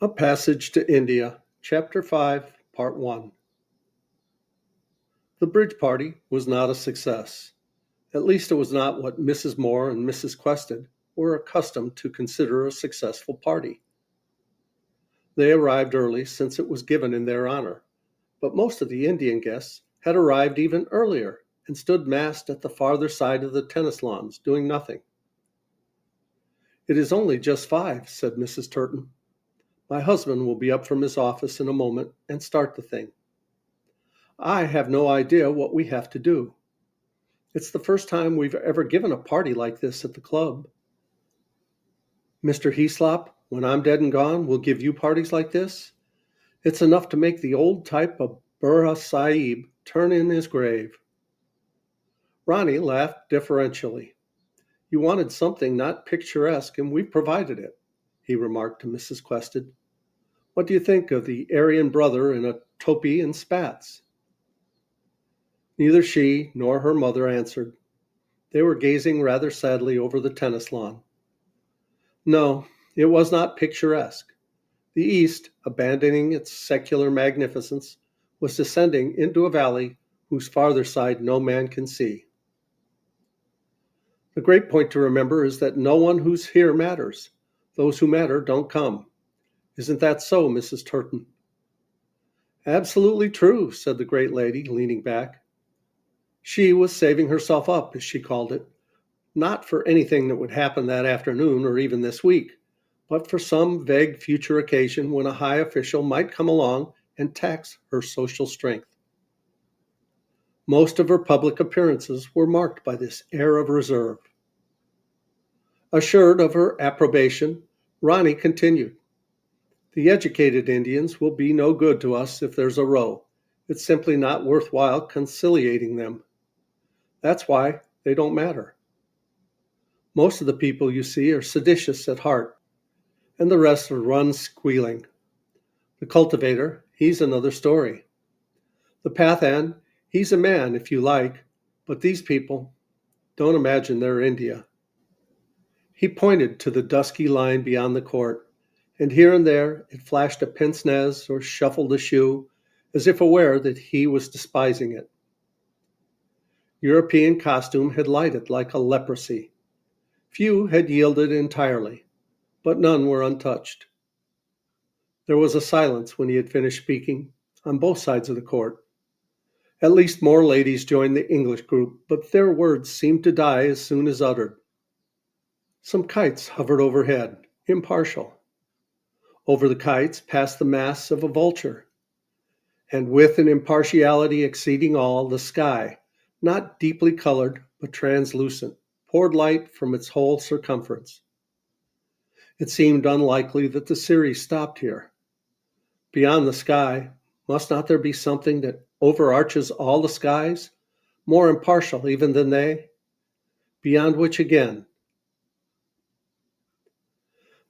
A Passage to India, Chapter 5, Part 1. The bridge party was not a success. At least it was not what Mrs. Moore and Mrs. Quested were accustomed to consider a successful party. They arrived early since it was given in their honor, but most of the Indian guests had arrived even earlier and stood massed at the farther side of the tennis lawns, doing nothing. "It is only just 5," said Mrs. Turton. "My husband will be up from his office in a moment and start the thing. I have no idea what we have to do. It's the first time we've ever given a party like this at the club. Mr. Heaslop, when I'm dead and gone, will give you parties like this. It's enough to make the old type of Burra Sahib turn in his grave." Ronnie laughed deferentially. "You wanted something not picturesque, and we've provided it," he remarked to Mrs. Quested. "What do you think of the Aryan brother in a topi and spats?" Neither she nor her mother answered. They were gazing rather sadly over the tennis lawn. No, it was not picturesque. The East, abandoning its secular magnificence, was descending into a valley whose farther side no man can see. The great point to remember is that no one who's here matters. Those who matter don't come. Isn't that so, Mrs. Turton? "Absolutely true," said the great lady, leaning back. She was saving herself up, as she called it, not for anything that would happen that afternoon or even this week, but for some vague future occasion when a high official might come along and tax her social strength. Most of her public appearances were marked by this air of reserve. Assured of her approbation, Ronnie continued, "The educated Indians will be no good to us if there's a row. It's simply not worthwhile conciliating them. That's why they don't matter. Most of the people you see are seditious at heart, and the rest run squealing. The cultivator, he's another story. The Pathan, he's a man if you like, but these people, don't imagine they're India." He pointed to the dusky line beyond the court, and here and there it flashed a pince nez or shuffled a shoe, as if aware that he was despising it. European costume had lighted like a leprosy. Few had yielded entirely, but none were untouched. There was a silence when he had finished speaking, on both sides of the court. At least more ladies joined the English group, but their words seemed to die as soon as uttered. Some kites hovered overhead, impartial. Over the kites passed the masts of a vulture, and with an impartiality exceeding all, the sky, not deeply colored but translucent, poured light from its whole circumference. It seemed unlikely that the series stopped here. Beyond the sky, must not there be something that overarches all the skies, more impartial even than they? Beyond which again?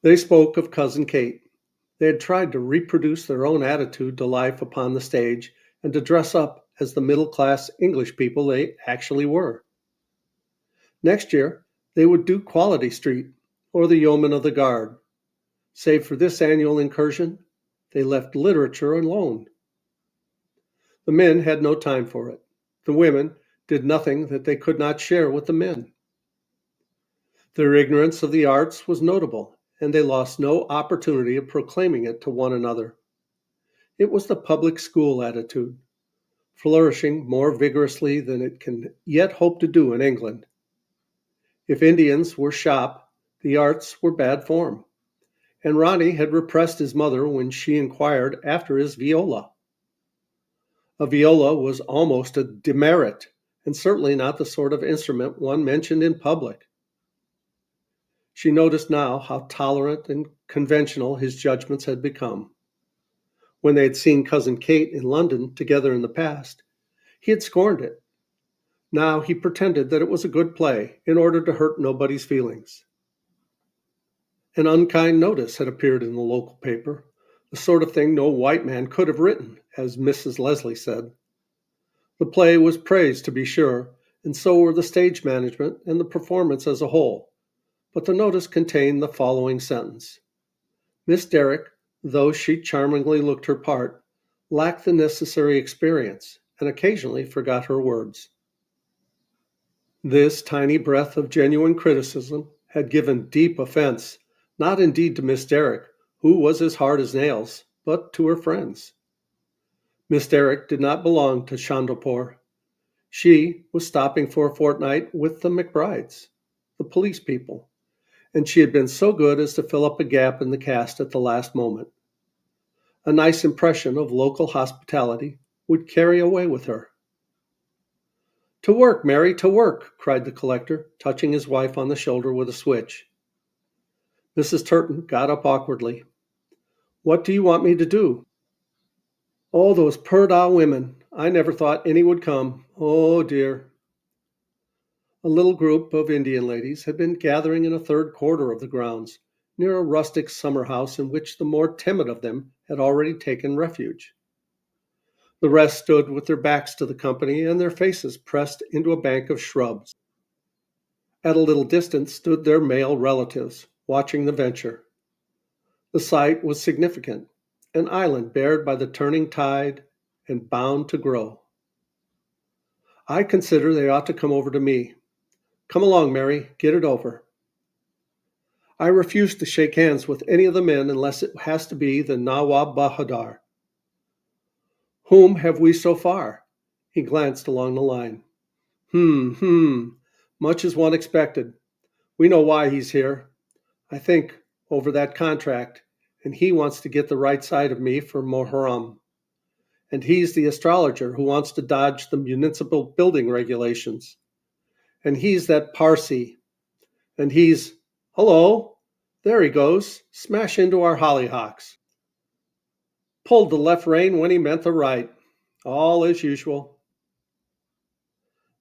They spoke of Cousin Kate. They had tried to reproduce their own attitude to life upon the stage and to dress up as the middle-class English people they actually were. Next year, they would do Quality Street or the Yeomen of the Guard. Save for this annual incursion, they left literature alone. The men had no time for it. The women did nothing that they could not share with the men. Their ignorance of the arts was notable, and they lost no opportunity of proclaiming it to one another. It was the public school attitude, flourishing more vigorously than it can yet hope to do in England. If Indians were shop, the arts were bad form, and Ronnie had repressed his mother when she inquired after his viola. A viola was almost a demerit, and certainly not the sort of instrument one mentioned in public. She noticed now how tolerant and conventional his judgments had become. When they had seen Cousin Kate in London together in the past, he had scorned it. Now he pretended that it was a good play in order to hurt nobody's feelings. An unkind notice had appeared in the local paper, the sort of thing no white man could have written, as Mrs. Leslie said. The play was praised, to be sure, and so were the stage management and the performance as a whole, but the notice contained the following sentence: "Miss Derrick, though she charmingly looked her part, lacked the necessary experience and occasionally forgot her words. This tiny breath of genuine criticism had given deep offense, not indeed to Miss Derrick, who was as hard as nails, but to her friends. Miss Derrick did not belong to Chandlepore. She was stopping for a fortnight with the McBrides, the police people, and she had been so good as to fill up a gap in the cast at the last moment. A nice impression of local hospitality would carry away with her. "To work, Mary, to work!" cried the collector, touching his wife on the shoulder with a switch. Mrs. Turton got up awkwardly. "What do you want me to do?" "Oh, those Purdah women! I never thought any would come. Oh, dear!" A little group of Indian ladies had been gathering in a third quarter of the grounds, near a rustic summer house in which the more timid of them had already taken refuge. The rest stood with their backs to the company and their faces pressed into a bank of shrubs. At a little distance stood their male relatives, watching the venture. The sight was significant, an island bared by the turning tide and bound to grow. "I consider they ought to come over to me. Come along, Mary, get it over." "I refuse to shake hands with any of the men unless it has to be the Nawab Bahadur." "Whom have we so far?" He glanced along the line. Hmm, much as one expected. We know why he's here. I think over that contract, and he wants to get the right side of me for Moharram. And he's the astrologer who wants to dodge the municipal building regulations. And he's that Parsi. And he's, hello, there he goes, smash into our hollyhocks. Pulled the left rein when he meant the right. All as usual.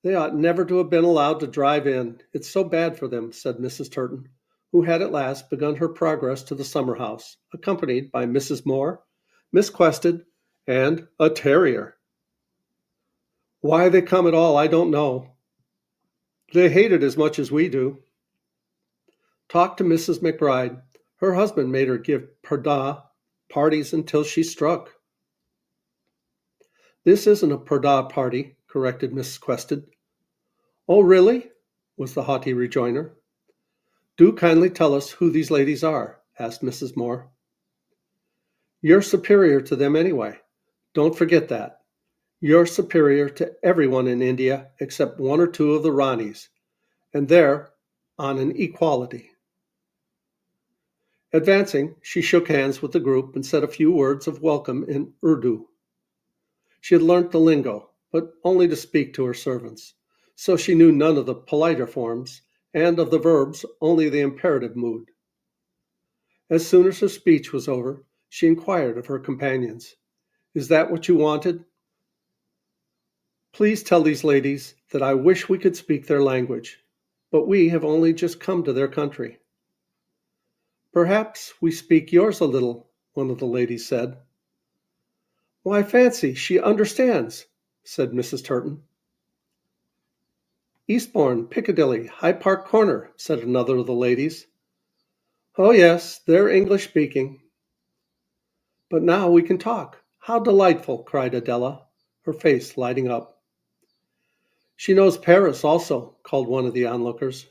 "They ought never to have been allowed to drive in. It's so bad for them," said Mrs. Turton, who had at last begun her progress to the summer house, accompanied by Mrs. Moore, Miss Quested, and a terrier. "Why they come at all, I don't know. They hate it as much as we do." Talk to Mrs. McBride. Her husband made her give Purdah parties until she struck. "This isn't a Purdah party," corrected Mrs. Quested. "Oh, really?" was the haughty rejoinder. "Do kindly tell us who these ladies are," asked Mrs. Moore. "You're superior to them anyway. Don't forget that. You're superior to everyone in India except one or two of the Ranis, and they're on an equality." Advancing, she shook hands with the group and said a few words of welcome in Urdu. She had learnt the lingo, but only to speak to her servants, so she knew none of the politer forms, and of the verbs only the imperative mood. As soon as her speech was over, she inquired of her companions, "Is that what you wanted? Please tell these ladies that I wish we could speak their language, but we have only just come to their country." "Perhaps we speak yours a little," one of the ladies said. "Why, fancy, she understands," said Mrs. Turton. "Eastbourne, Piccadilly, Hyde Park Corner," said another of the ladies. "Oh, yes, they're English speaking." "But now we can talk. How delightful!" cried Adela, her face lighting up. "She knows Paris also," called one of the onlookers.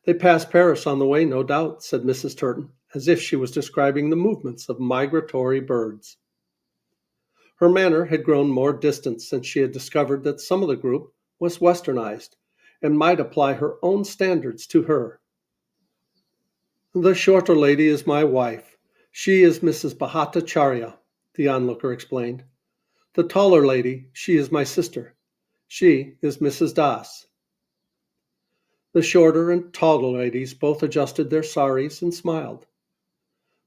"They pass Paris on the way, no doubt," said Mrs. Turton, as if she was describing the movements of migratory birds. Her manner had grown more distant since she had discovered that some of the group was westernized and might apply her own standards to her. "The shorter lady is my wife. She is Mrs. Bhattacharya," the onlooker explained. "The taller lady, she is my sister. She is Mrs. Das." The shorter and taller ladies both adjusted their saris and smiled.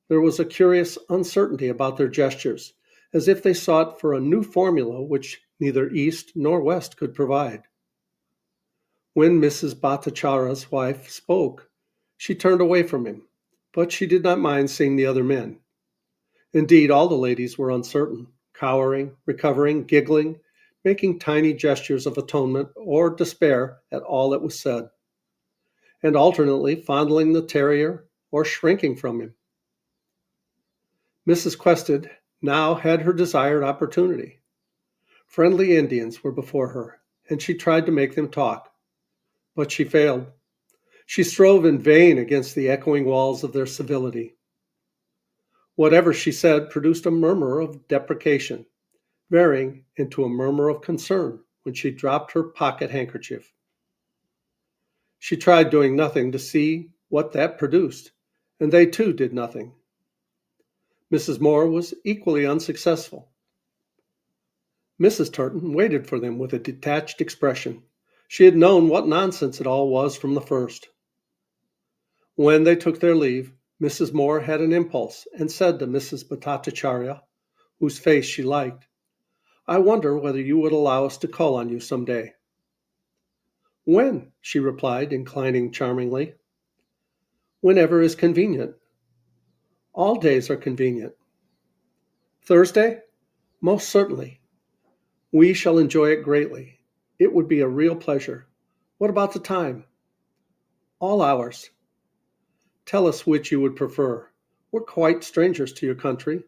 There was a curious uncertainty about their gestures, as if they sought for a new formula which neither East nor West could provide. When Mrs. Bhattacharya's wife spoke, she turned away from him, but she did not mind seeing the other men. Indeed, all the ladies were uncertain, cowering, recovering, giggling, making tiny gestures of atonement or despair at all that was said, and alternately fondling the terrier or shrinking from him. Mrs. Quested now had her desired opportunity. Friendly Indians were before her, and she tried to make them talk, but she failed. She strove in vain against the echoing walls of their civility. Whatever she said produced a murmur of deprecation, varying into a murmur of concern when she dropped her pocket handkerchief. She tried doing nothing to see what that produced, and they too did nothing. Mrs. Moore was equally unsuccessful. Mrs. Turton waited for them with a detached expression. She had known what nonsense it all was from the first. When they took their leave, Mrs. Moore had an impulse and said to Mrs. Bhattacharya, whose face she liked, "I wonder whether you would allow us to call on you some day." "When?" she replied, inclining charmingly. "Whenever is convenient." "All days are convenient." "Thursday?" "Most certainly. We shall enjoy it greatly. It would be a real pleasure. What about the time?" "All hours." "Tell us which you would prefer. We're quite strangers to your country.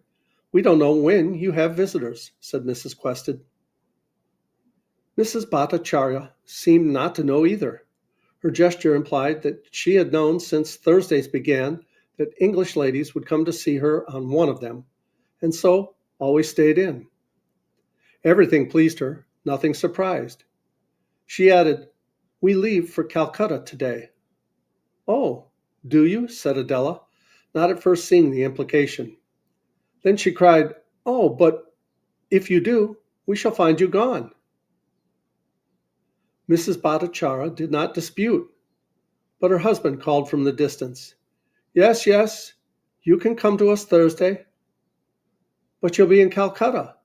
We don't know when you have visitors," said Mrs. Quested. Mrs. Bhattacharya seemed not to know either. Her gesture implied that she had known since Thursdays began that English ladies would come to see her on one of them, and so always stayed in. Everything pleased her, nothing surprised. She added, "We leave for Calcutta today." "Oh, do you?" said Adela, not at first seeing the implication. Then she cried, "Oh, but if you do, we shall find you gone." Mrs. Bhattacharya did not dispute, but her husband called from the distance, "Yes, yes, you can come to us Thursday." "But you'll be in Calcutta."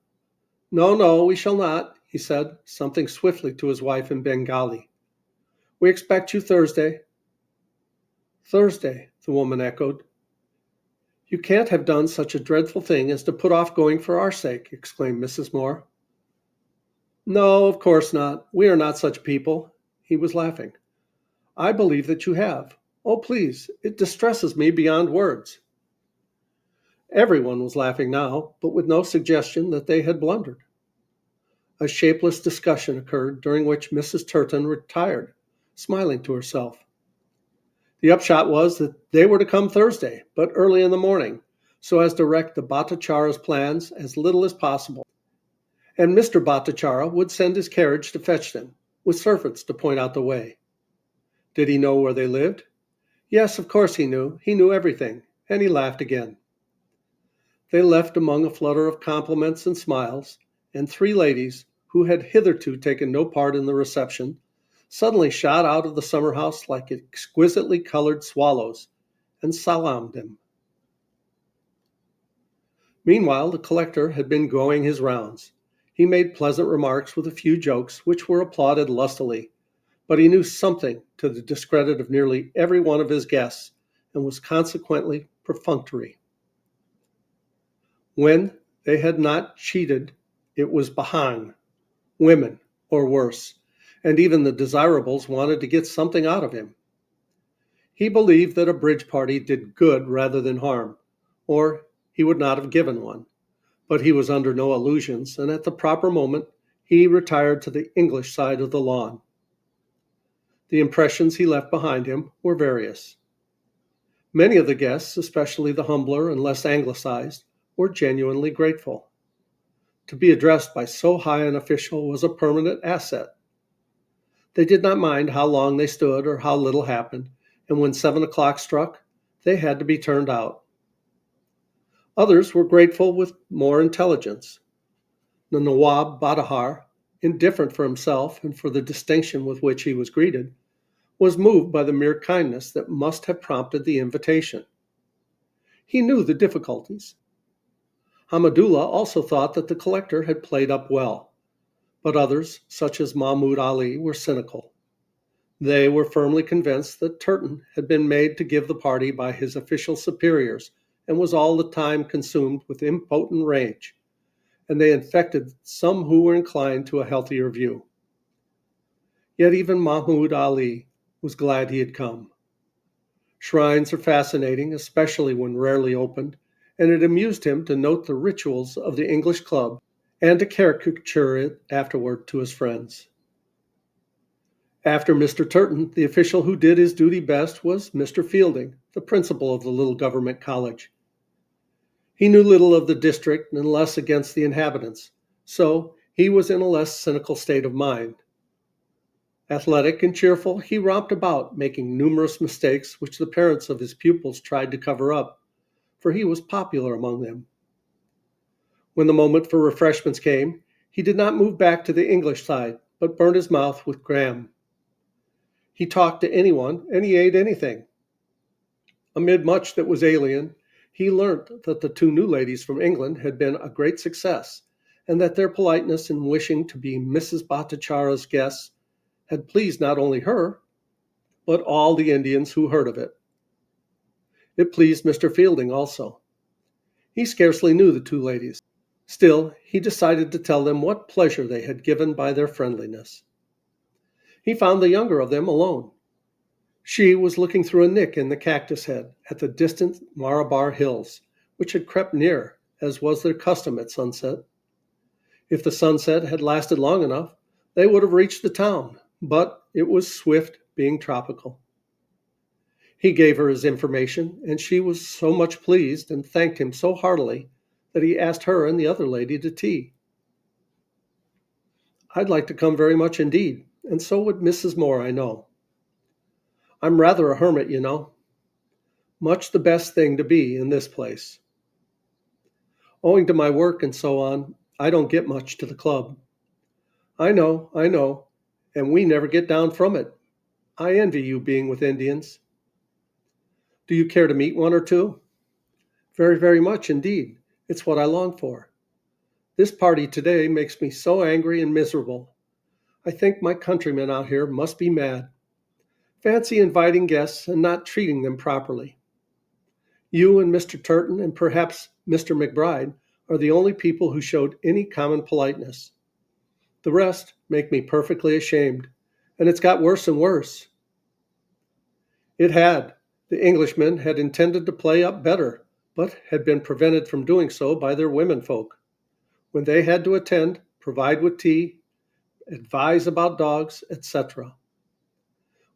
"No, no, we shall not," he said, something swiftly to his wife in Bengali. "We expect you Thursday." "Thursday," the woman echoed. "You can't have done such a dreadful thing as to put off going for our sake," exclaimed Mrs. Moore. "No, of course not. We are not such people." He was laughing. "I believe that you have. Oh, please, it distresses me beyond words." Everyone was laughing now, but with no suggestion that they had blundered. A shapeless discussion occurred, during which Mrs. Turton retired, smiling to herself. The upshot was that they were to come Thursday, but early in the morning, so as to wreck the Bhattacharya's plans as little as possible. And Mr. Bhattacharya would send his carriage to fetch them, with servants to point out the way. Did he know where they lived? Yes, of course he knew. He knew everything, and he laughed again. They left among a flutter of compliments and smiles, and three ladies, who had hitherto taken no part in the reception, suddenly shot out of the summer house like exquisitely colored swallows, and salaamed him. Meanwhile, the collector had been going his rounds. He made pleasant remarks with a few jokes, which were applauded lustily, but he knew something to the discredit of nearly every one of his guests, and was consequently perfunctory. When they had not cheated, it was behang, women, or worse, and even the desirables wanted to get something out of him. He believed that a bridge party did good rather than harm, or he would not have given one. But he was under no illusions, and at the proper moment he retired to the English side of the lawn. The impressions he left behind him were various. Many of the guests, especially the humbler and less anglicized, were genuinely grateful. To be addressed by so high an official was a permanent asset. They did not mind how long they stood or how little happened, and when 7 o'clock struck, they had to be turned out. Others were grateful with more intelligence. The Nawab Badahar, indifferent for himself and for the distinction with which he was greeted, was moved by the mere kindness that must have prompted the invitation. He knew the difficulties. Hamadullah also thought that the collector had played up well, but others, such as Mahmud Ali, were cynical. They were firmly convinced that Turton had been made to give the party by his official superiors and was all the time consumed with impotent rage, and they infected some who were inclined to a healthier view. Yet even Mahmud Ali was glad he had come. Shrines are fascinating, especially when rarely opened, and it amused him to note the rituals of the English club and to caricature it afterward to his friends. After Mr. Turton, the official who did his duty best was Mr. Fielding, the principal of the little government college. He knew little of the district and less against the inhabitants, so he was in a less cynical state of mind. Athletic and cheerful, he romped about, making numerous mistakes which the parents of his pupils tried to cover up, for he was popular among them. When the moment for refreshments came, he did not move back to the English side, but burned his mouth with Graham. He talked to anyone, and he ate anything. Amid much that was alien, he learnt that the two new ladies from England had been a great success, and that their politeness in wishing to be Mrs. Bhattacharya's guests had pleased not only her, but all the Indians who heard of it. It pleased Mr. Fielding also. He scarcely knew the two ladies. Still, he decided to tell them what pleasure they had given by their friendliness. He found the younger of them alone. She was looking through a nick in the cactus head at the distant Marabar hills, which had crept near, as was their custom at sunset. If the sunset had lasted long enough, they would have reached the town, but it was swift, being tropical. He gave her his information, and she was so much pleased and thanked him so heartily that he asked her and the other lady to tea. I'd like to come very much indeed, and so would Mrs. Moore, I know. I'm rather a hermit, you know. Much the best thing to be in this place. Owing to my work and so on, I don't get much to the club. I know, and we never get down from it. I envy you being with Indians. Do you care to meet one or two? Very, very much indeed. It's what I long for. This party today makes me so angry and miserable. I think my countrymen out here must be mad. Fancy inviting guests and not treating them properly. You and Mr. Turton and perhaps Mr. McBride are the only people who showed any common politeness. The rest make me perfectly ashamed, and it's got worse and worse. It had. The Englishmen had intended to play up better, but had been prevented from doing so by their womenfolk. When they had to attend, provide with tea, advise about dogs, etc.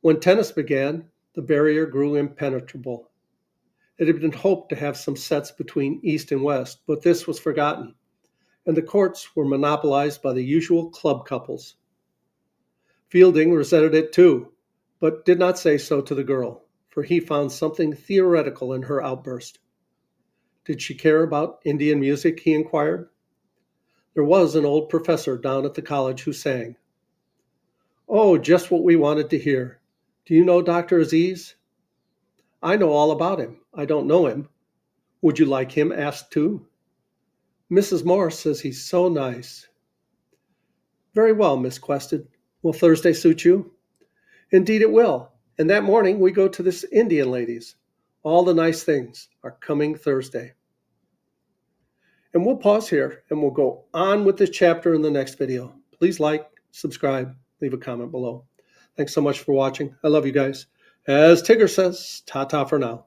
When tennis began, the barrier grew impenetrable. It had been hoped to have some sets between East and West, but this was forgotten, and the courts were monopolized by the usual club couples. Fielding resented it too, but did not say so to the girl, for he found something theoretical in her outburst. Did she care about Indian music, he inquired. There was an old professor down at the college who sang. Oh, just what we wanted to hear. Do you know Dr. Aziz? I know all about him. I don't know him. Would you like him asked too? Mrs. Morris says he's so nice. Very well, Miss Quested. Will Thursday suit you? Indeed it will. And that morning we go to this Indian lady's. All the nice things are coming Thursday. And we'll pause here and we'll go on with this chapter in the next video. Please like, subscribe, leave a comment below. Thanks so much for watching. I love you guys. As Tigger says, ta-ta for now.